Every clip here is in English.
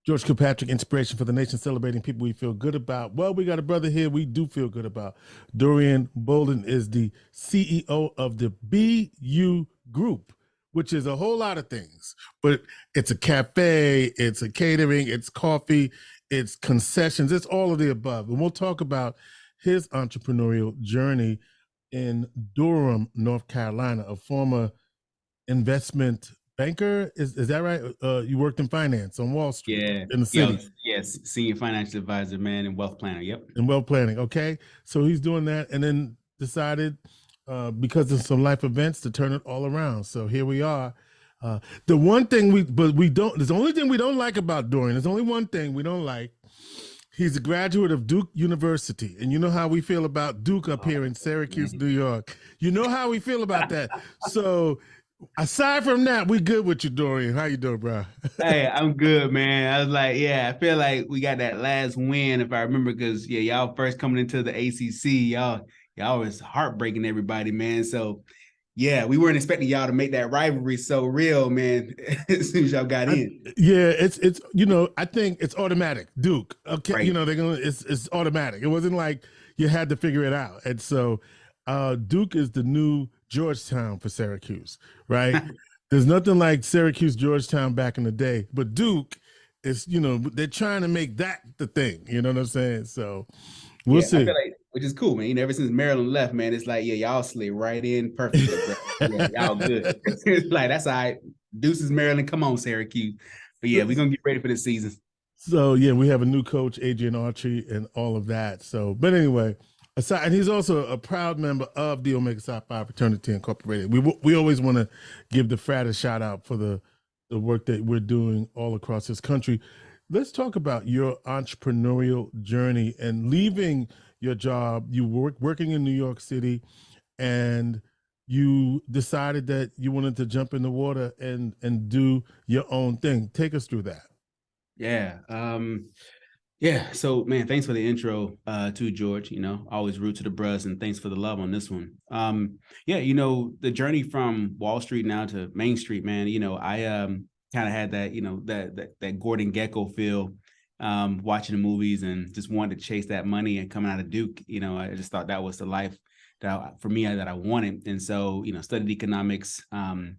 George Kilpatrick, inspiration for the nation, celebrating people we feel good about. Well, we got a brother here we do feel good about. Dorian Bolden is the CEO of the Beyu Group, which is a whole lot of things, but it's a cafe, it's a catering, it's coffee, it's concessions, it's all of the above. And we'll talk about his entrepreneurial journey in Durham, North Carolina, a former investment banker. Is that right? You worked in finance on Wall Street in the city. Yes, senior financial advisor, man, and wealth planner. Yep. And wealth planning. Okay, so he's doing that, and then decided because of some life events to turn it all around. So here we are. The one thing we don't. There's the only thing we don't like about Dorian. There's only one thing we don't like. He's a graduate of Duke University, and you know how we feel about Duke up here in Syracuse, New York. You know how we feel about that. So aside from that, we good with you, Dorian. How you doing, bro? Hey, I'm good, man. I was like, I feel like we got that last win, if I remember, because y'all first coming into the ACC, y'all was heartbreaking everybody, man. So we weren't expecting y'all to make that rivalry so real, man. As soon as y'all got in. It's I think it's automatic. Duke, okay, right. It's automatic. It wasn't like you had to figure it out, and so Duke is the new Georgetown for Syracuse, right? There's nothing like Syracuse, Georgetown back in the day, but Duke is, they're trying to make that the thing. You know what I'm saying? So we'll see. I feel like, which is cool, man. Ever since Maryland left, man, it's like, y'all slid right in perfectly. Y'all good. It's like, that's all right. Deuces, Maryland. Come on, Syracuse. But we're going to get ready for the season. So, we have a new coach, Adrian Archie, and all of that. So, but anyway, and he's also a proud member of the Omega Psi Phi Fraternity Incorporated. We always want to give the frat a shout out for the work that we're doing all across this country. Let's talk about your entrepreneurial journey and leaving your job. You working in New York City, and you decided that you wanted to jump in the water and do your own thing. Take us through that. So, man, thanks for the intro to George. Always root to the bros, and thanks for the love on this one. The journey from Wall Street now to Main Street, man, I kind of had that, that Gordon Gekko feel watching the movies and just wanted to chase that money and coming out of Duke. I just thought that was the life that I wanted. And so, studied economics. I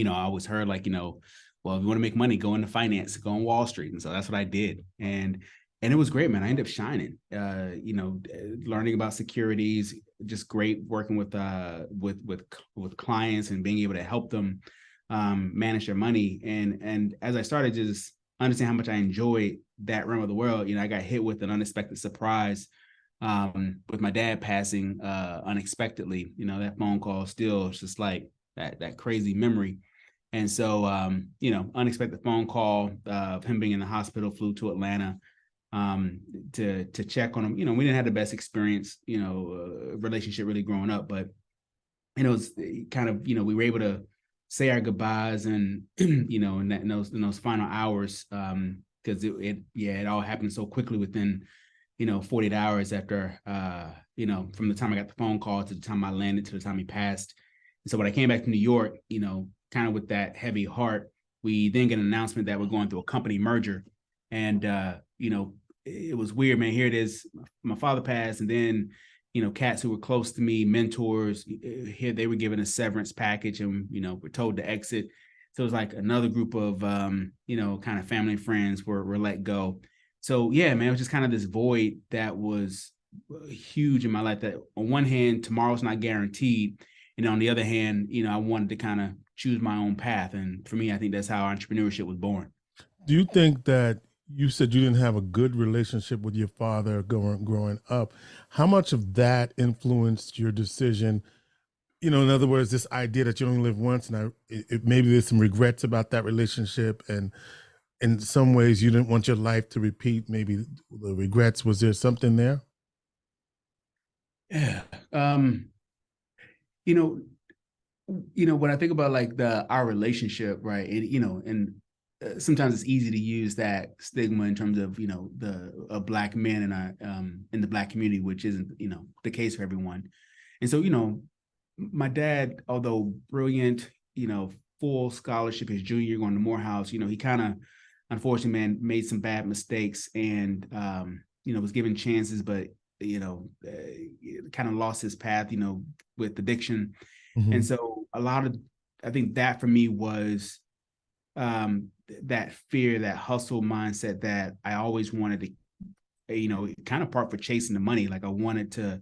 always heard well, if you want to make money, go into finance, go on Wall Street. And so that's what I did. And it was great, man. I ended up shining, learning about securities, just great working with clients and being able to help them manage their money. And as I started to just understand how much I enjoyed that realm of the world, I got hit with an unexpected surprise with my dad passing unexpectedly. That phone call still is just like that crazy memory. And so, unexpected phone call of him being in the hospital, flew to Atlanta to check on him. We didn't have the best experience, relationship really growing up, but it was kind of, we were able to say our goodbyes and, in those final hours, because it all happened so quickly within, 48 hours after, from the time I got the phone call to the time I landed to the time he passed. And so when I came back to New York, kind of with that heavy heart, we then get an announcement that we're going through a company merger. And, it was weird, man. Here it is. My father passed. And then, cats who were close to me, mentors, here they were given a severance package and, we're told to exit. So it was like another group of, kind of family and friends were let go. So, man, it was just kind of this void that was huge in my life, that on one hand, tomorrow's not guaranteed. And on the other hand, I wanted to kind of choose my own path. And for me, I think that's how entrepreneurship was born. Do you think that you said you didn't have a good relationship with your father growing up? How much of that influenced your decision? In other words, this idea that you only live once, and maybe there's some regrets about that relationship. And in some ways you didn't want your life to repeat. Maybe the regrets, was there something there? Yeah. When I think about our relationship, right, and sometimes it's easy to use that stigma in terms of a Black man in the Black community, which isn't the case for everyone. And so my dad, although brilliant, full scholarship his junior year going to Morehouse, he kind of unfortunately, man, made some bad mistakes and, was given chances, but, kind of lost his path, with addiction. Mm-hmm. And so I think that for me was that fear, that hustle mindset that I always wanted to, kind of part for chasing the money. Like I wanted to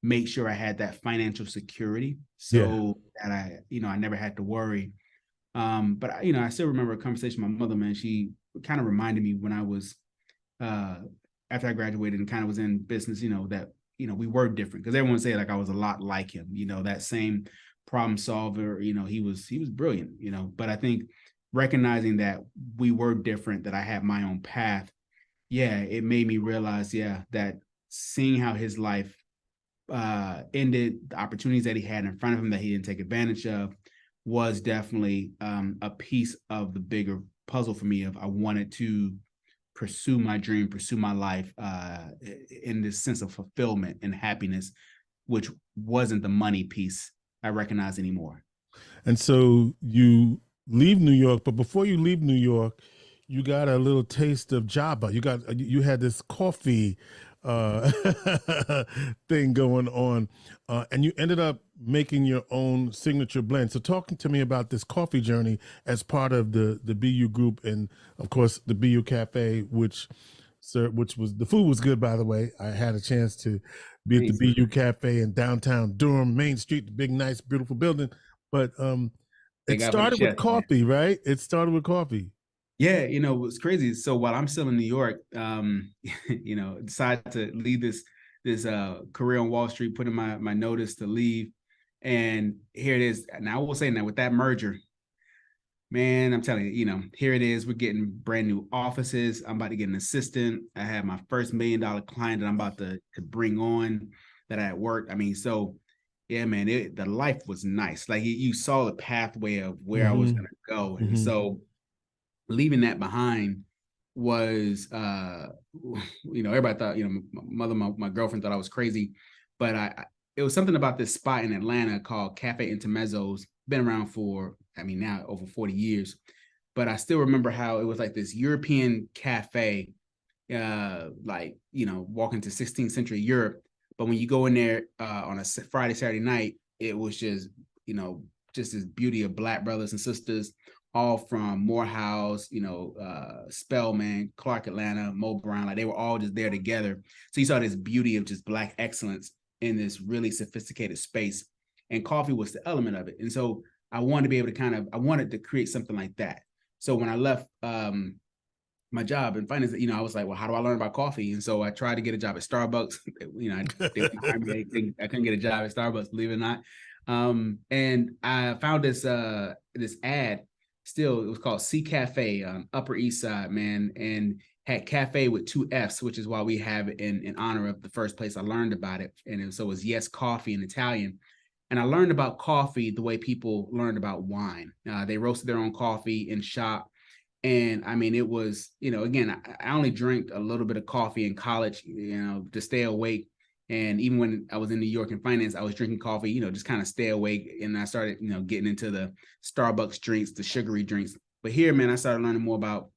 make sure I had that financial security so that I never had to worry. But I still remember a conversation with my mother, man. She kind of reminded me when I was, after I graduated and kind of was in business, that, we were different, because everyone said like I was a lot like him, that same problem solver, he was brilliant, but I think recognizing that we were different, that I had my own path. Yeah. It made me realize, that seeing how his life ended, the opportunities that he had in front of him that he didn't take advantage of, was definitely a piece of the bigger puzzle for me of I wanted to pursue my dream, pursue my life in this sense of fulfillment and happiness, which wasn't the money piece I recognize anymore. And so you leave New York, but before you leave New York, you got a little taste of Java. You had this coffee thing going on, and you ended up making your own signature blend. So talking to me about this coffee journey as part of the Beyu Group, and of course the Beyu Cafe, which was, the food was good, by the way. I had a chance to be at the Beyu Cafe in downtown Durham, Main Street, the big, nice, beautiful building. But it started with coffee, right? It started with coffee. Yeah, it was crazy. So while I'm still in New York, decided to leave this career on Wall Street, put in my notice to leave. And here it is. Now I will say, now with that merger, man, I'm telling you, here it is. We're getting brand new offices. I'm about to get an assistant. I have my first $1 million client that I'm about to bring on that I had worked. I mean, so yeah, man, the life was nice. Like you saw the pathway of where I was going to go. And so leaving that behind was, everybody thought, my mother, my girlfriend thought I was crazy, but it was something about this spot in Atlanta called Cafe Intermezzo's. Been around for, now over 40 years, but I still remember how it was like this European cafe, walking to 16th century Europe. But when you go in there on a Friday, Saturday night, it was just, just this beauty of Black brothers and sisters, all from Morehouse, Spelman, Clark Atlanta, Mo Brown, like they were all just there together. So you saw this beauty of just Black excellence in this really sophisticated space, and coffee was the element of it. And so I wanted to be able to I wanted to create something like that. So when I left my job in finance, I was like, well, how do I learn about coffee? And so I tried to get a job at Starbucks. I couldn't get a job at Starbucks, believe it or not. And I found this ad. Still, it was called C Cafe on Upper East Side, man, and had cafe with 2 F's, which is why we have it in honor of the first place I learned about it. And so it was Yes Coffee in Italian. And I learned about coffee the way people learned about wine. They roasted their own coffee in shop. And it was, again, I only drank a little bit of coffee in college, to stay awake. And even when I was in New York in finance, I was drinking coffee, just kind of stay awake. And I started, getting into the Starbucks drinks, the sugary drinks. But here, man, I started learning more about,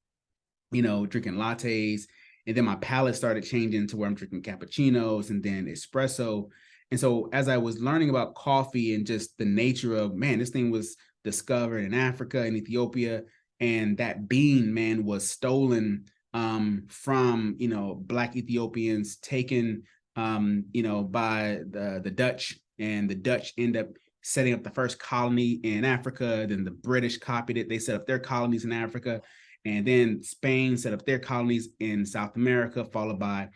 drinking lattes. And then my palate started changing to where I'm drinking cappuccinos and then espresso. And so as I was learning about coffee and just the nature of, man, this thing was discovered in Africa and Ethiopia. And that bean, man, was stolen from, Black Ethiopians, taken by the Dutch, and the Dutch end up setting up the first colony in Africa. Then the British copied it. They set up their colonies in Africa. And then Spain set up their colonies in South America, followed by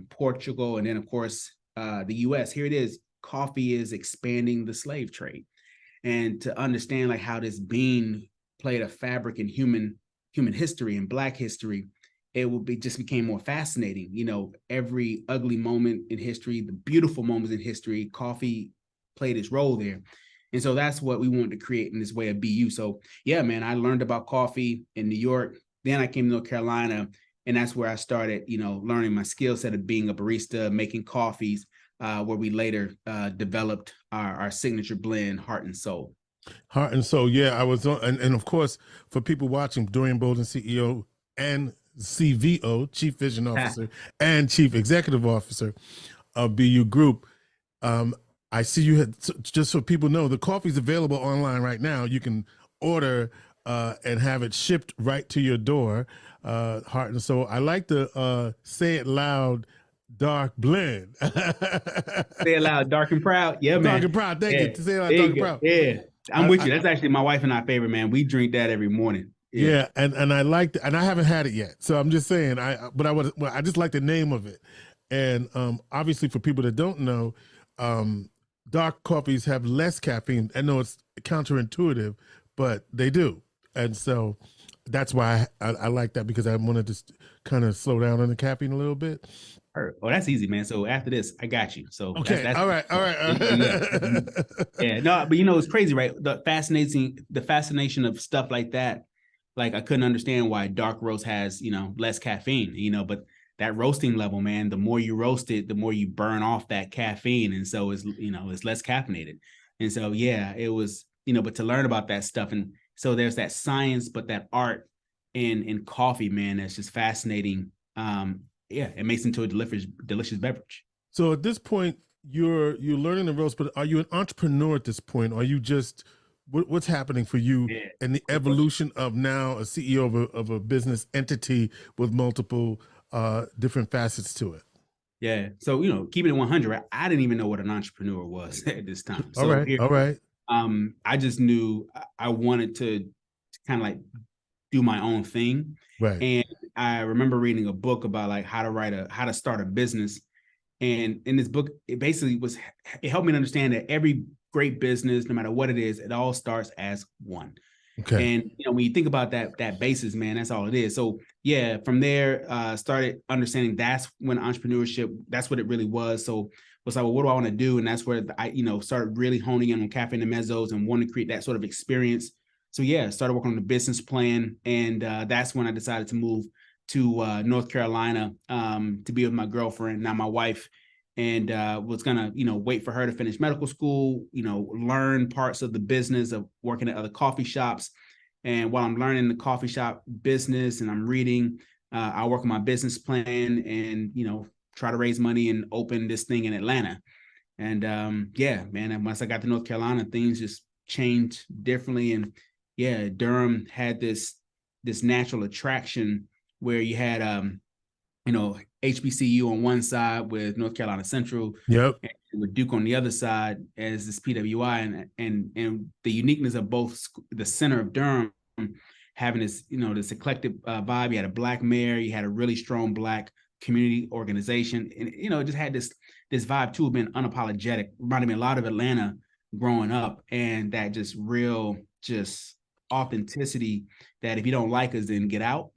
Portugal. And then, of course, the US. Here it is. Coffee is expanding the slave trade. And to understand like how this bean played a fabric in human history and Black history, it just became more fascinating. Every ugly moment in history, the beautiful moments in history, coffee played its role there. And so that's what we wanted to create in this way of Beyu. So yeah, man, I learned about coffee in New York. Then I came to North Carolina, and that's where I started, learning my skill set of being a barista, making coffees, where we later developed our signature blend, Heart and Soul. Heart and Soul, yeah. I was on, and of course, for people watching, Dorian Bolden, CEO, and CVO, Chief Vision Officer, and Chief Executive Officer of Beyu Group. I see you had, just so people know, the coffee's available online right now. You can order and have it shipped right to your door, heart and soul. I like to say it loud, dark blend. Say it loud, dark and proud. Yeah, man. Dark and proud. Thank you. Say it loud, There dark you and go. proud. Yeah, I'm with you. That's actually my wife and I favorite, man. We drink that every morning. Yeah, and I like and I haven't had it yet, so I'm just saying. I just like the name of it, and obviously for people that don't know, dark coffees have less caffeine. I know it's counterintuitive, but they do, and so that's why I like that, because I wanted to kind of slow down on the caffeine a little bit. Oh, that's easy, man. So after this, I got you. So okay, that's all right. Yeah, no, but it's crazy, right? The fascination of stuff like that. Like, I couldn't understand why dark roast has, less caffeine, but that roasting level, man, the more you roast it, the more you burn off that caffeine. And so it's less caffeinated. And so, yeah, it was, but to learn about that stuff. And so there's that science, but that art in coffee, man, that's just fascinating. It makes it into a delicious beverage. So at this point, you're learning the roast, but are you an entrepreneur at this point? Or are you just, what's happening for you in the evolution of now a CEO of a business entity with multiple different facets to it? Yeah. So, keeping it 100, right? I didn't even know what an entrepreneur was at this time. So all right. I just knew I wanted to kind of like do my own thing. Right. And I remember reading a book about like how to start a business. And in this book, it basically it helped me to understand that every great business, no matter what it is, it all starts as one. Okay. And when you think about that basis, man, that's all it is. So yeah, from there, started understanding that's when entrepreneurship, that's what it really was. So was like, well, what do I want to do? And that's where I, started really honing in on Cafe and Mezzos and wanting to create that sort of experience. So yeah, started working on the business plan, and that's when I decided to move to North Carolina to be with my girlfriend, now my wife. And was gonna, wait for her to finish medical school, learn parts of the business of working at other coffee shops. And while I'm learning the coffee shop business and I'm reading, I work on my business plan and, try to raise money and open this thing in Atlanta. And yeah, man, and once I got to North Carolina, things just changed differently. And yeah, Durham had this natural attraction where you had HBCU on one side with North Carolina Central, yep, and with Duke on the other side as this PWI, and the uniqueness of both the center of Durham having this this eclectic vibe. You had a Black mayor, you had a really strong Black community organization, and it just had this vibe too of being unapologetic. Reminded me a lot of Atlanta growing up, and that just real authenticity that if you don't like us, then get out.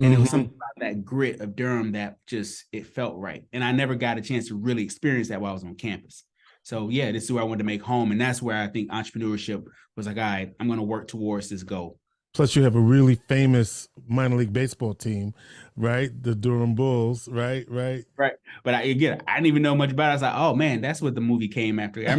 And it was something about that grit of Durham that just, it felt right. And I never got a chance to really experience that while I was on campus. So yeah, this is where I wanted to make home. And that's where I think entrepreneurship was like, all right, I'm going to work towards this goal. Plus you have a really famous minor league baseball team, right? The Durham Bulls, right? Right. But I didn't even know much about it. I was like, oh man, that's what the movie came after. I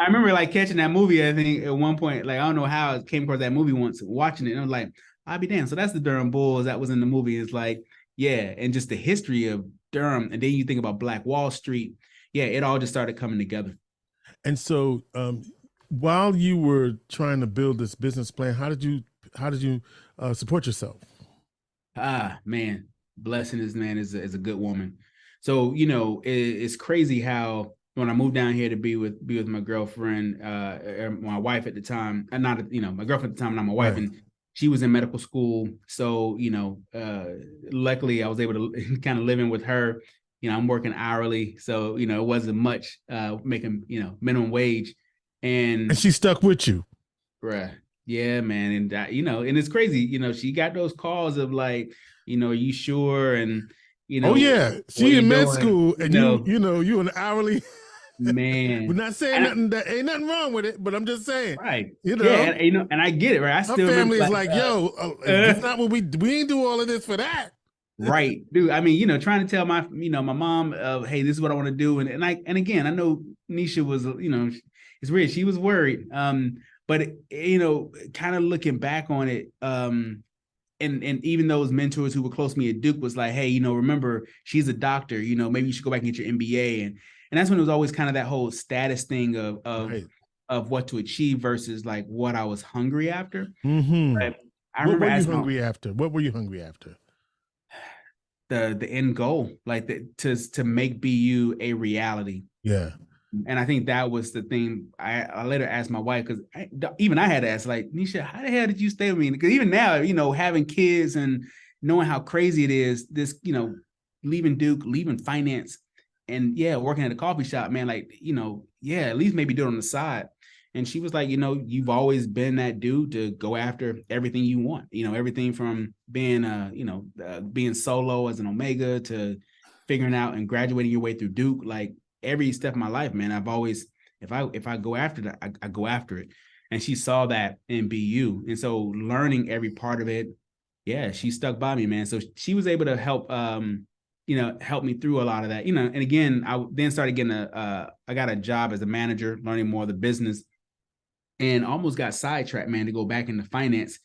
remember like catching that movie. I think at one point, like, I don't know how I came across that movie once, watching it. And I was like, I'll be damned. So that's the Durham Bulls that was in the movie. It's like, yeah. And just the history of Durham. And then you think about Black Wall Street. Yeah. It all just started coming together. And so while you were trying to build this business plan, how did you support yourself? Man, blessing is a good woman. So, it's crazy how when I moved down here to be with my girlfriend, my wife at the time, my girlfriend at the time, not my wife, right. And she was in medical school. So, luckily I was able to kind of live in with her. I'm working hourly. So, it wasn't much making, minimum wage. And she stuck with you. Right. Yeah, man. And, and it's crazy. She got those calls of like, are you sure? And, oh yeah. She in med school and you an hourly. Man, we're not saying nothing. That ain't nothing wrong with it, but I'm just saying, right? Yeah, and I get it, right? I still family is like, yo, it's not what we ain't do all of this for that, right, dude? I mean, trying to tell my mom, hey, this is what I want to do, and again, I know Nisha was, it's weird. She was worried, but kind of looking back on it, and even those mentors who were close to me at Duke was like, hey, remember, she's a doctor, maybe you should go back and get your MBA. And that's when it was always kind of that whole status thing of what to achieve versus like what I was hungry after. Mm-hmm. I remember What were you hungry after? What were you hungry after? The end goal, like to make BU a reality. Yeah. And I think that was the thing. I later asked my wife, because even I had to ask, like, Nisha, how the hell did you stay with me? Because even now, having kids and knowing how crazy it is, this, leaving Duke, leaving finance, and working at a coffee shop, man, like, at least maybe do it on the side. And she was like, you've always been that dude to go after everything you want, everything from being, being solo as an Omega to figuring out and graduating your way through Duke. Like every step of my life, man, I've always, if I go after that, I go after it. And she saw that in BU. And so learning every part of it, she stuck by me, man. So she was able to help, help me through a lot of that, and again, I then started getting I got a job as a manager, learning more of the business, and almost got sidetracked, man, to go back into finance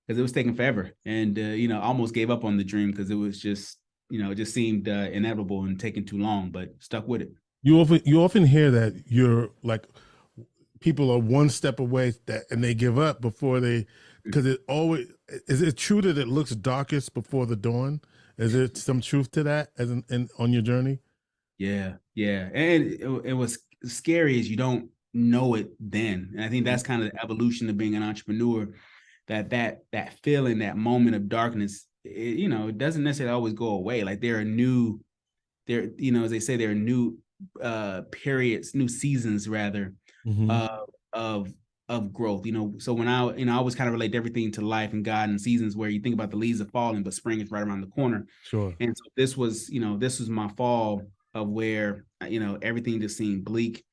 because it was taking forever. And, almost gave up on the dream because it was just, it just seemed inevitable and taking too long, but stuck with it. You often hear that you're like, people are one step away and they give up before because is it true that it looks darkest before the dawn? Is there some truth to that on your journey? Yeah. And it was scary as you don't know it then. And I think that's kind of the evolution of being an entrepreneur, that feeling, that moment of darkness, it doesn't necessarily always go away. Like as they say, there are new periods, new seasons rather, of growth, so when I always kind of relate everything to life and God and seasons where you think about the leaves are falling, but spring is right around the corner. Sure. And so this was my fall of where, everything just seemed bleak.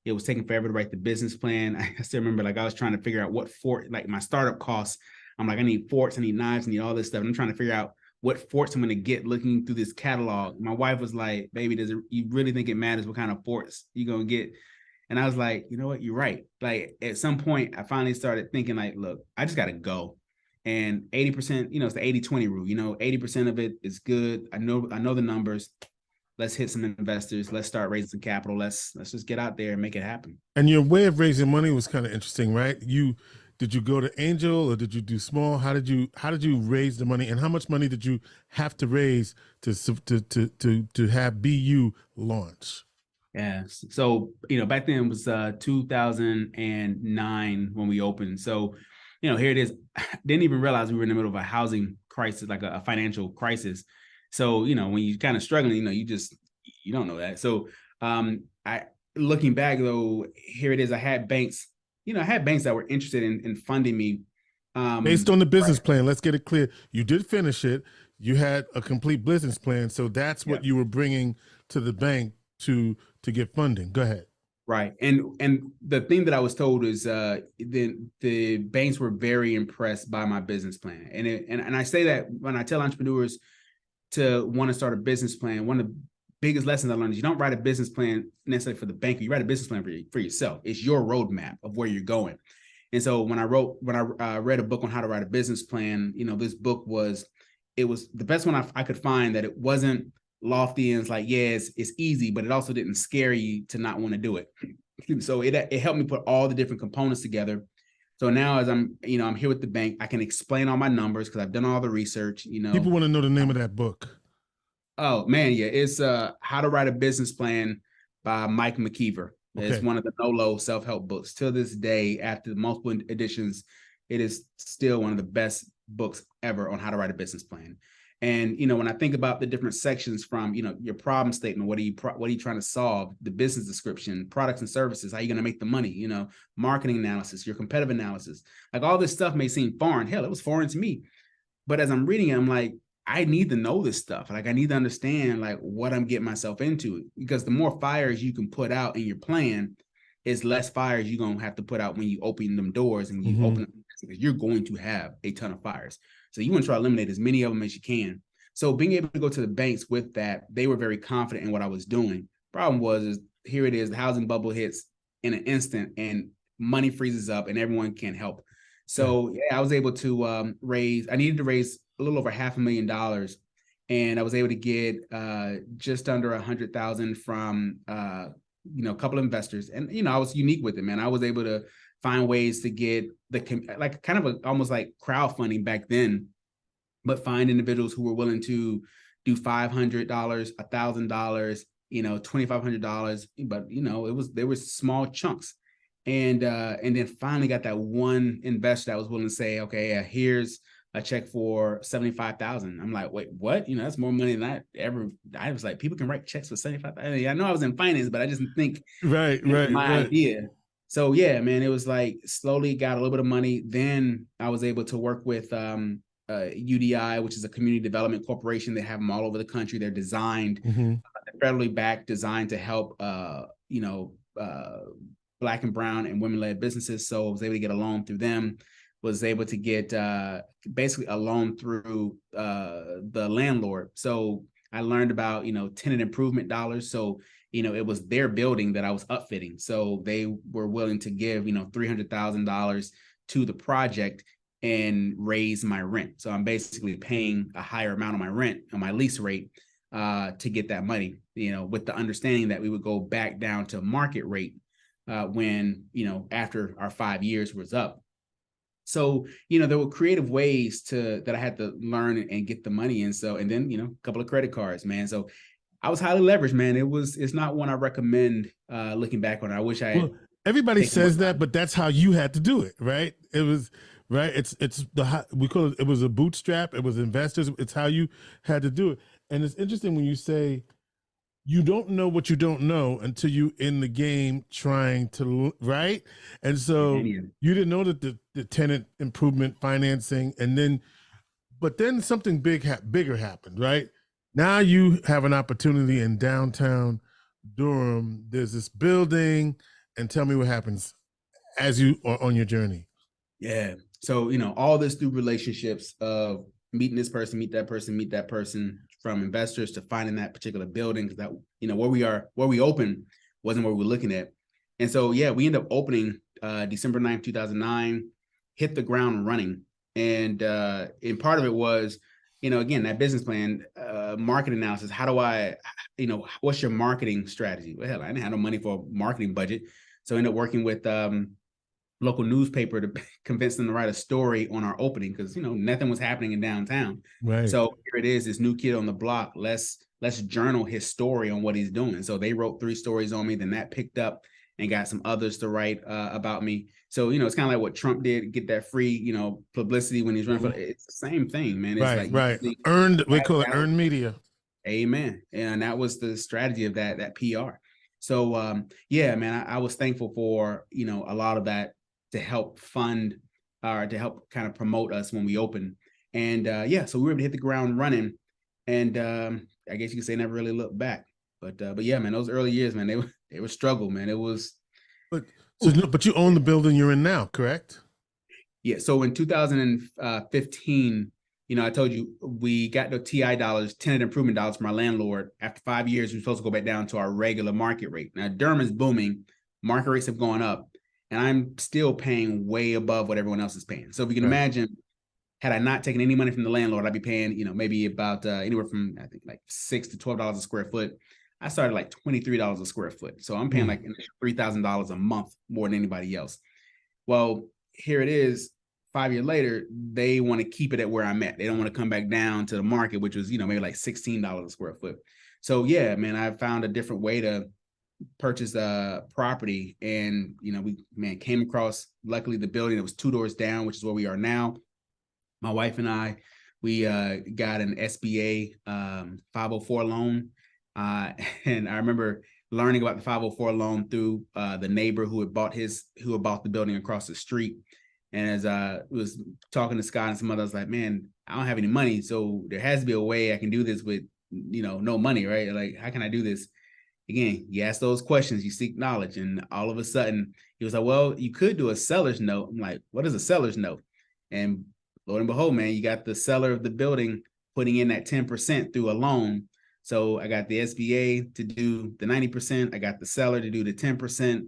It was taking forever to write the business plan. I still remember, like, I was trying to figure out what fort, like my startup costs. I'm like, I need forks, I need knives, I need all this stuff. And I'm trying to figure out what forks I'm going to get looking through this catalog. My wife was like, baby, you really think it matters what kind of forks you're going to get? And I was like, you know what? You're right. Like at some point, I finally started thinking like, look, I just got to go. And 80%, it's the 80-20 rule, 80% of it is good. I know the numbers. Let's hit some investors. Let's start raising some capital. Let's just get out there and make it happen. And your way of raising money was kind of interesting, right? Did you go to angel or did you do small? How did you raise the money, and how much money did you have to raise to have BU launch? Yeah. So, back then it was 2009 when we opened. So, here it is. Didn't even realize we were in the middle of a housing crisis, like a financial crisis. So, when you're kind of struggling, you don't know that. So, looking back though, here it is. I had banks that were interested in funding me. Based on the business plan, let's get it clear. You did finish it. You had a complete business plan. So that's what you were bringing to the bank to get funding. Go ahead. Right. And the thing that I was told is the banks were very impressed by my business plan. And I say that when I tell entrepreneurs to want to start a business plan, one of the biggest lessons I learned is you don't write a business plan necessarily for the banker. You write a business plan for yourself. It's your roadmap of where you're going. And so when I read a book on how to write a business plan, this book was the best one I could find, that it wasn't lofty and it's like, it's easy, but it also didn't scare you to not want to do it. So it helped me put all the different components together. So now as I'm here with the bank, I can explain all my numbers because I've done all the research. People want to know the name of that book. Oh man, yeah, it's How to Write a Business Plan by Mike McKeever. Okay. It's one of the NOLO self-help books. Till this day, after multiple editions, it is still one of the best books ever on how to write a business plan. And, when I think about the different sections from, your problem statement, what are you trying to solve, the business description, products and services, how are you going to make the money, marketing analysis, your competitive analysis, like all this stuff may seem foreign. Hell, it was foreign to me. But as I'm reading it, I'm like, I need to know this stuff. Like I need to understand like what I'm getting myself into, because the more fires you can put out in your plan is less fires you're going to have to put out when you open them doors and you open them, because you're going to have a ton of fires. So you want to try to eliminate as many of them as you can. So being able to go to the banks with that, they were very confident in what I was doing. Problem was, here it is, the housing bubble hits in an instant and money freezes up and everyone can't help. So yeah, I was able to I needed to raise a little over $500,000, and I was able to get just under 100,000 from a couple of investors. And I was unique with it, man. I was able to find ways to get like kind of almost like crowdfunding back then, but find individuals who were willing to do $500, $1,000, $2,500, but there was small chunks. And then finally got that one investor that was willing to say, okay, here's a check for 75,000. I'm like, wait, what? That's more money than I was like, people can write checks for 75,000. I know I was in finance, but I just didn't think right, my idea. So yeah, man, it was like slowly got a little bit of money. Then I was able to work with UDI, which is a community development corporation. They have them all over the country. They're designed, federally backed, designed to help, Black and brown and women-led businesses. So I was able to get a loan through them, was able to get basically a loan through the landlord. So I learned about, tenant improvement dollars. So, it was their building that I was upfitting. So they were willing to give, $300,000 to the project and raise my rent. So I'm basically paying a higher amount of my rent on my lease rate to get that money, with the understanding that we would go back down to market rate when, after our 5 years was up. So, there were creative ways that I had to learn and get the money. And then, a couple of credit cards, man. So I was highly leveraged, man. It's not one I recommend looking back on. I wish I had. Everybody says that, but that's how you had to do it, right? It was right. We call it was a bootstrap. It was investors. It's how you had to do it. And it's interesting when you say you don't know what you don't know until you in the game trying to, right? And so you didn't know that the tenant improvement financing, but then something bigger happened, right? Now you have an opportunity in downtown Durham. There's this building, and tell me what happens as you are on your journey. Yeah. So, all this through relationships of meeting this person, meet that person, from investors to finding that particular building, because that, where we open wasn't where we were looking at. And so, yeah, we ended up opening December 9th, 2009, hit the ground running. And part of it was, again, that business plan, market analysis. How do I, what's your marketing strategy? Well, hell, I didn't have no money for a marketing budget. So I ended up working with local newspaper to convince them to write a story on our opening, because nothing was happening in downtown. Right. So here it is, this new kid on the block. Let's journal his story on what he's doing. So they wrote 3 stories on me. Then that picked up and got some others to write about me. So it's kind of like what Trump did, get that free publicity when he's running for. It's the same thing, man. It's right. Earned. We call it earned media. Amen. And that was the strategy of that PR. So yeah, man, I was thankful for a lot of that to help fund or to help kind of promote us when we opened. And yeah, so we were able to hit the ground running. And I guess you could say never really looked back. But yeah, man, those early years, man, they were struggle, man. It was. But you own the building you're in now, correct? Yeah. So in 2015, I told you we got the TI dollars, tenant improvement dollars from our landlord. After 5 years, we were supposed to go back down to our regular market rate. Now Durham is booming, market rates have gone up, and I'm still paying way above what everyone else is paying. So if you can imagine, had I not taken any money from the landlord, I'd be paying, maybe about anywhere from, I think, like $6 to $12 a square foot. I started like $23 a square foot. So I'm paying like $3,000 a month more than anybody else. Well, here it is. 5 years later, they want to keep it at where I'm at. They don't want to come back down to the market, which was, maybe like $16 a square foot. So yeah, man, I found a different way to purchase a property. And, we came across, luckily, the building that was 2 doors down, which is where we are now. My wife and I, we got an SBA 504 loan. And I remember learning about the 504 loan through the neighbor who had bought the building across the street. And as I was talking to Scott and some others, like, man, I don't have any money. So there has to be a way I can do this with, no money, right? Like, how can I do this? Again, you ask those questions, you seek knowledge. And all of a sudden he was like, well, you could do a seller's note. I'm like, what is a seller's note? And lo and behold, man, you got the seller of the building putting in that 10% through a loan. So I got the SBA to do the 90%. I got the seller to do the 10%.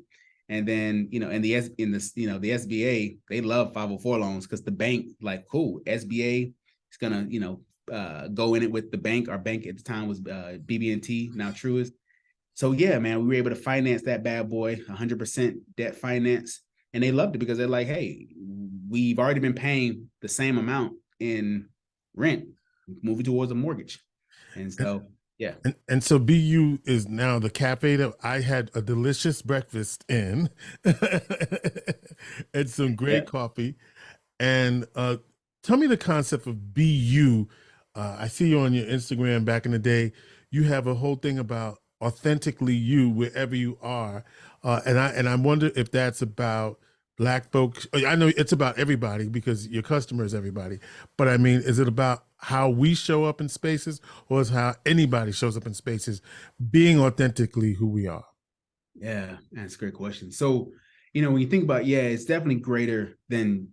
And then, the SBA, they love 504 loans because the bank, like, cool, SBA is gonna, go in it with the bank. Our bank at the time was BB&T, now Truist. So yeah, man, we were able to finance that bad boy, 100% debt finance. And they loved it because they're like, hey, we've already been paying the same amount in rent, moving towards a mortgage. And so, yeah. And so BU is now the cafe that I had a delicious breakfast in and some great coffee. And tell me the concept of BU. I see you on your Instagram back in the day. You have a whole thing about authentically you wherever you are. And I wonder if that's about Black folks. I know it's about everybody because your customer is everybody. But I mean, is it about how we show up in spaces, or is how anybody shows up in spaces, being authentically who we are? Yeah, that's a great question. So, when you think about, it's definitely greater than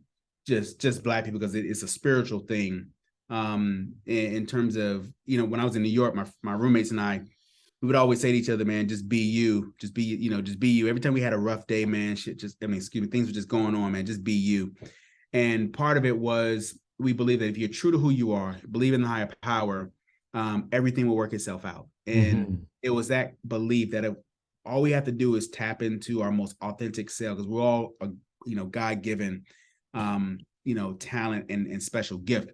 just Black people, because it's a spiritual thing. In terms of, when I was in New York, my roommates and I, we would always say to each other, man, just be you, just be you. Every time we had a rough day, man, things were just going on, man, just be you. And part of it was, we believe that if you're true to who you are, believe in the higher power, everything will work itself out. And it was that belief that all we have to do is tap into our most authentic self, because we're all, God-given, talent and special gift.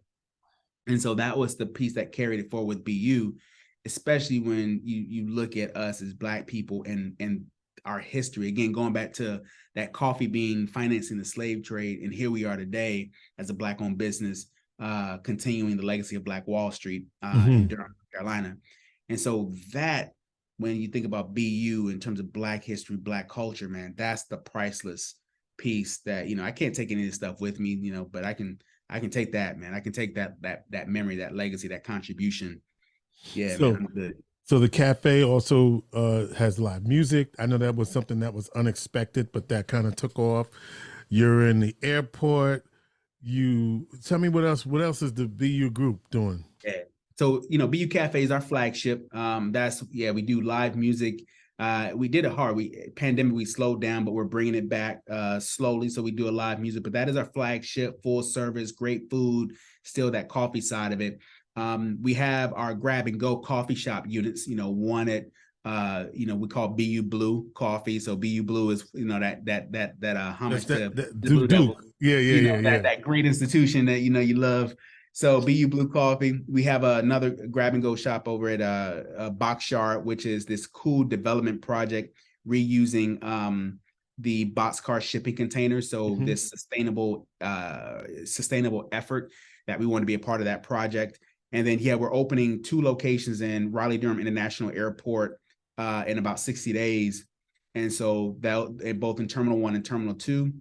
And so that was the piece that carried it forward with BU, especially when you look at us as Black people and our history. Again, going back to that coffee bean financing the slave trade, and here we are today as a Black-owned business, continuing the legacy of Black Wall Street in Durham, North Carolina. And so that, when you think about BU in terms of Black history, Black culture, man, that's the priceless piece that, I can't take any of this stuff with me, but I can take that, man. I can take that memory, that legacy, that contribution. Yeah, So, man, I'm good. So the cafe also has live music. I know that was something that was unexpected, but that kind of took off. You're in the airport. You tell me what else? What else is the BU Group doing? Yeah. So, BU Cafe is our flagship. We do live music. We did it hard. Pandemic, we slowed down, but we're bringing it back slowly. So we do a live music, but that is our flagship, full service, great food, still that coffee side of it. We have our grab and go coffee shop units, one at, we call BU Blue coffee. So BU Blue is, that homage to the Blue Devils. Yeah. That great institution that, you love. So BU Blue Coffee. We have another grab and go shop over at Boxyard, which is this cool development project reusing the boxcar shipping containers. So this sustainable effort that we want to be a part of that project. And then, we're opening 2 locations in Raleigh-Durham International Airport in about 60 days. And so that both in Terminal 1 and Terminal 2.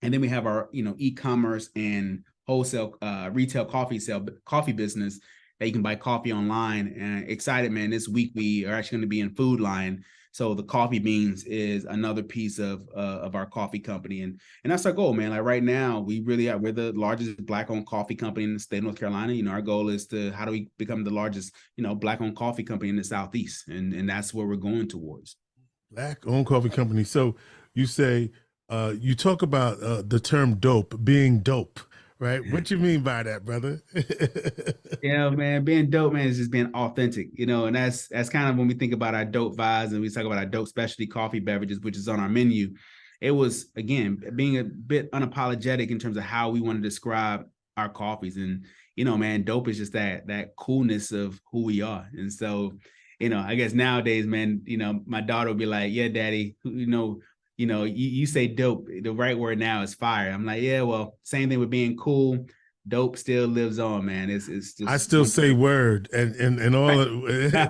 And then we have our, e-commerce and wholesale retail coffee business that you can buy coffee online. And excited, man, this week we are actually going to be in Food Line. So the coffee beans is another piece of our coffee company. And that's our goal, man. Like right now, we're the largest Black-owned coffee company in the state of North Carolina. Our goal is how do we become the largest, Black-owned coffee company in the Southeast? And that's where we're going towards. Black-owned coffee company. So you say, you talk about the term dope, being dope, right? What you mean by that, brother? Yeah, man, being dope, man, is just being authentic, and that's kind of when we think about our dope vibes and we talk about our dope specialty coffee beverages, which is on our menu. It was, again, being a bit unapologetic in terms of how we want to describe our coffees. And, man, dope is just that coolness of who we are. And so, I guess nowadays, man, my daughter will be like, yeah, daddy, you say dope. The right word now is fire. I'm like, yeah, well, same thing with being cool. Dope still lives on, man. It's just I still say word and all right.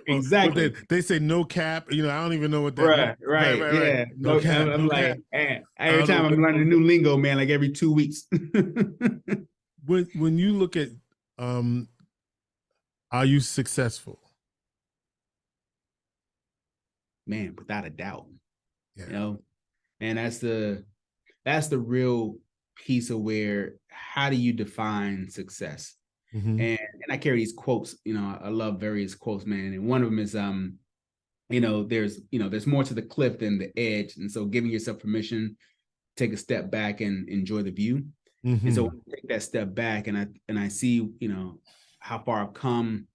Exactly. they say no cap. I don't even know what that right, means. Right. Yeah. No cap. I'm no like, cap. man, every time I'm learning a new lingo, man, like every 2 weeks. When you look at are you successful? Man, without a doubt. Yeah. And that's the real piece of where, how do you define success? And I carry these quotes, I love various quotes, man. And one of them is there's more to the cliff than the edge. And so giving yourself permission, take a step back and enjoy the view. And so when I take that step back and I see, how far I've come.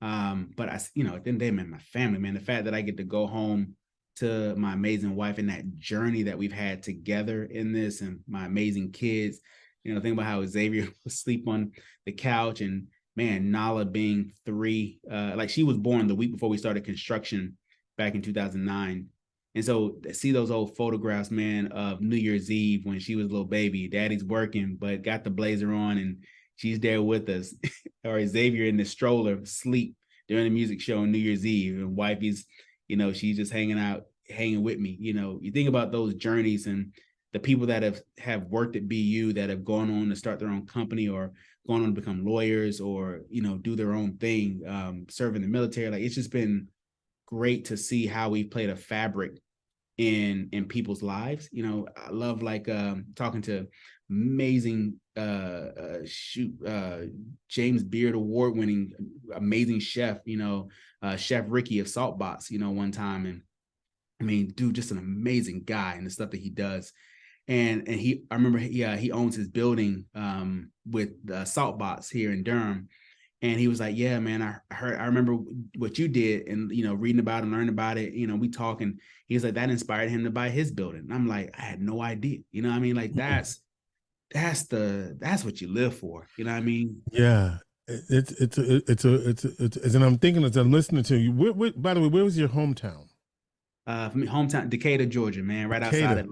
But at the end of the day, man, my family, man, the fact that I get to go home to my amazing wife and that journey that we've had together in this, and my amazing kids, think about how Xavier would sleep on the couch, and man, Nala being 3, like she was born the week before we started construction back in 2009. And so see those old photographs, man, of New Year's Eve when she was a little baby, daddy's working, but got the blazer on and she's there with us. Or Xavier in the stroller, sleep during the music show on New Year's Eve. And wifey's, she's just hanging with me. You think about those journeys and the people that have worked at BU, that have gone on to start their own company or gone on to become lawyers or, do their own thing, serve in the military. Like, it's just been great to see how we've played a fabric in people's lives. I love talking to amazing James Beard award-winning amazing chef, Chef Ricky of Saltbox, one time. And I mean, dude, just an amazing guy and the stuff that he does. And I remember he owns his building with Saltbox here in Durham. And he was like, yeah, man, I remember what you did and, reading about and learning about it, we talk, and he was like, that inspired him to buy his building. And I'm like, I had no idea, I mean, like that's what you live for. You know what I mean? Yeah. And I'm thinking as I'm listening to you, by the way, where was your hometown? For me, hometown, Decatur, Georgia, man, right outside of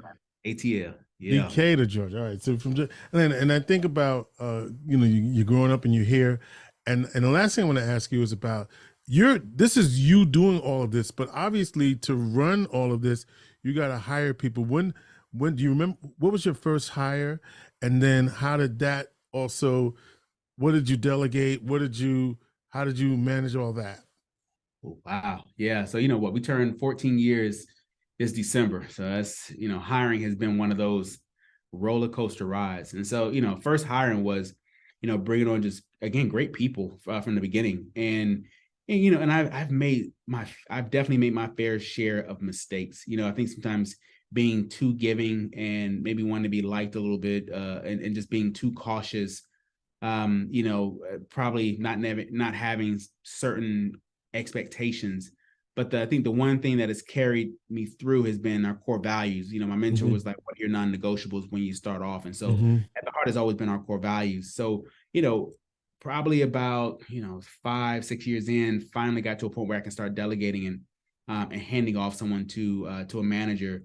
ATL. Yeah. Decatur, Georgia. All right. So and I think about, you're growing up and you're here. And the last thing I want to ask you is about this is you doing all of this, but obviously to run all of this, you got to hire people. When do you remember, what was your first hire? And then how did that also, what did you delegate? How did you manage all that? Oh, wow. Yeah. So, we turned 14 years this December. So that's, hiring has been one of those roller coaster rides. And so, first hiring was, bringing on just, again, great people from the beginning. And I've definitely made my fair share of mistakes. I think sometimes being too giving and maybe wanting to be liked a little bit, and just being too cautious, probably not having certain expectations. But I think the one thing that has carried me through has been our core values. My mentor was like, what are your non-negotiables when you start off? And so at the heart has always been our core values. So, probably about, 5-6 years in, finally got to a point where I can start delegating and handing off someone to a manager.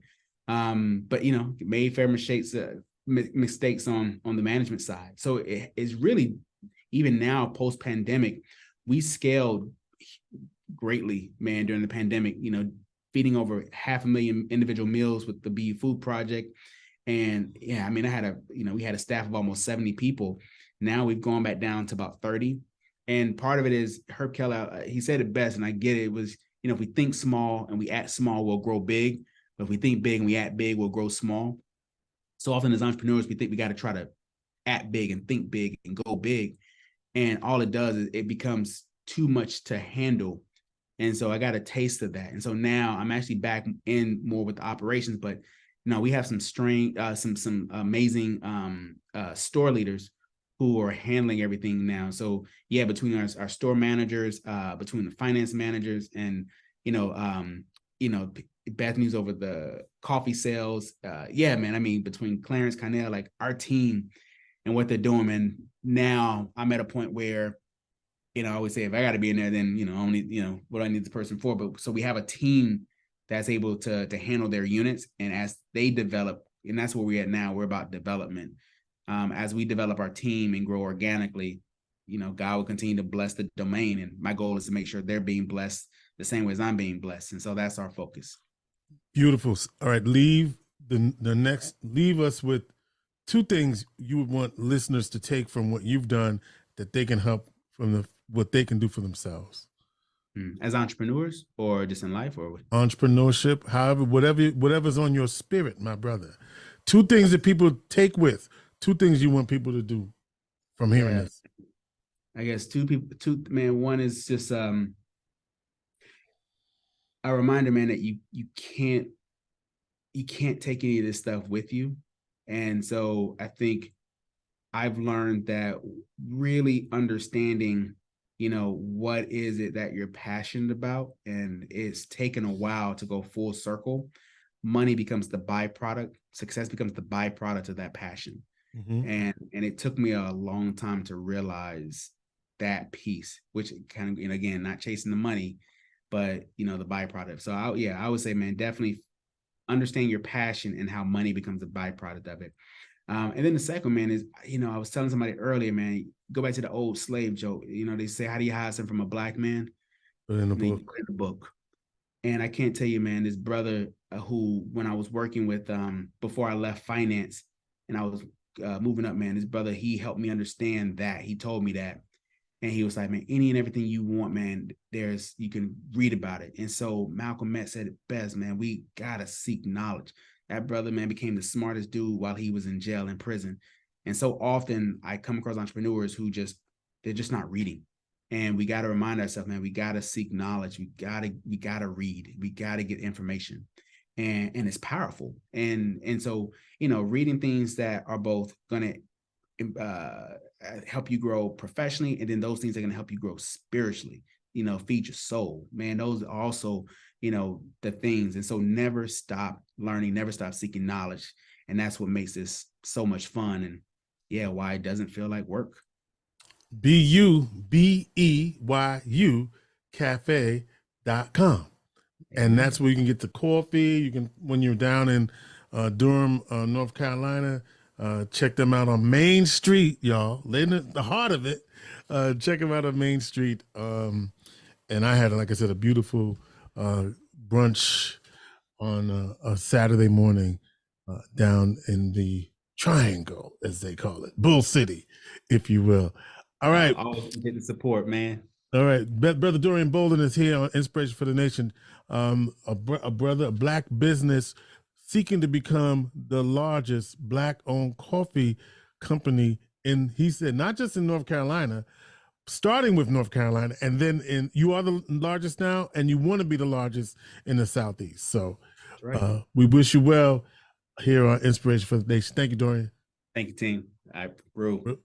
But, made fair mistakes on the management side. So it's really, even now, post-pandemic, we scaled greatly, man, during the pandemic, feeding over 500,000 individual meals with the Beyu Food Project. And yeah, I mean, we had a staff of almost 70 people. Now we've gone back down to about 30. And part of it is Herb Keller, he said it best, and I get it. It was, if we think small and we act small, we'll grow big. But if we think big and we act big, we'll grow small. So often as entrepreneurs, we think we got to try to act big and think big and go big. And all it does is it becomes too much to handle. And so I got a taste of that. And so now I'm actually back in more with the operations, but we have some amazing store leaders who are handling everything now. So yeah, between our store managers, between the finance managers, and Bethany's over the coffee sales. Yeah, man. I mean, between Clarence, Connell, like our team and what they're doing. And now I'm at a point where, I always say, if I got to be in there, then, only, what do I need this person for? But so we have a team that's able to handle their units. And as they develop, and that's where we're at now, we're about development. As we develop our team and grow organically, God will continue to bless the domain. And my goal is to make sure they're being blessed the same way as I'm being blessed. And so that's our focus. Beautiful. All right. Leave us with 2 things you would want listeners to take from what you've done that they can help from what they can do for themselves. As entrepreneurs, or just in life, or entrepreneurship, however, whatever's on your spirit, my brother. 2 things that people take 2 things you want people to do from hearing this. I guess 2 people, man. One is just a reminder, man, that you can't take any of this stuff with you. And so I think I've learned that really understanding, what is it that you're passionate about, and it's taken a while to go full circle. Money becomes the byproduct, success becomes the byproduct of that passion. Mm-hmm. And it took me a long time to realize that piece, which kind of, again, not chasing the money, but the byproduct. So I would say, man, definitely understand your passion and how money becomes a byproduct of it. And then the second, man, is, I was telling somebody earlier, man, go back to the old slave joke. They say, how do you hide something from a black man? Put it in the And book. put it in the book. And I can't tell you, man, this brother who, when I was working with, before I left finance and I was moving up, man, this brother, he helped me understand that. He told me that. And he was like, man, any and everything you want, man, you can read about it. And so Malcolm X said it best, man, we got to seek knowledge. That brother, man, became the smartest dude while he was in jail, in prison. And so often I come across entrepreneurs who they're just not reading. And we got to remind ourselves, man, we got to seek knowledge. We got to read. We got to get information. And it's powerful. And so, reading things that are both going to help you grow professionally, and then those things are going to help you grow spiritually, feed your soul, man. Those are also, the things. And so never stop learning, never stop seeking knowledge. And that's what makes this so much fun. And why it doesn't feel like work. BUBEYU cafe.com. And that's where you can get the coffee. You can, when you're down in Durham, North Carolina, check them out on Main Street, y'all. They're in the heart of it. Check them out on Main Street. And I had, like I said, a beautiful brunch on a Saturday morning down in the Triangle, as they call it, Bull City, if you will. All right. Always getting support, man. All right. Brother Dorian Bolden is here on Inspiration for the Nation. A Black business seeking to become the largest Black-owned coffee company he said, not just in North Carolina, starting with North Carolina, and then you are the largest now, and you want to be the largest in the Southeast. So right. We wish you well here on Inspiration for the Nation. Thank you, Dorian. Thank you, team. Road.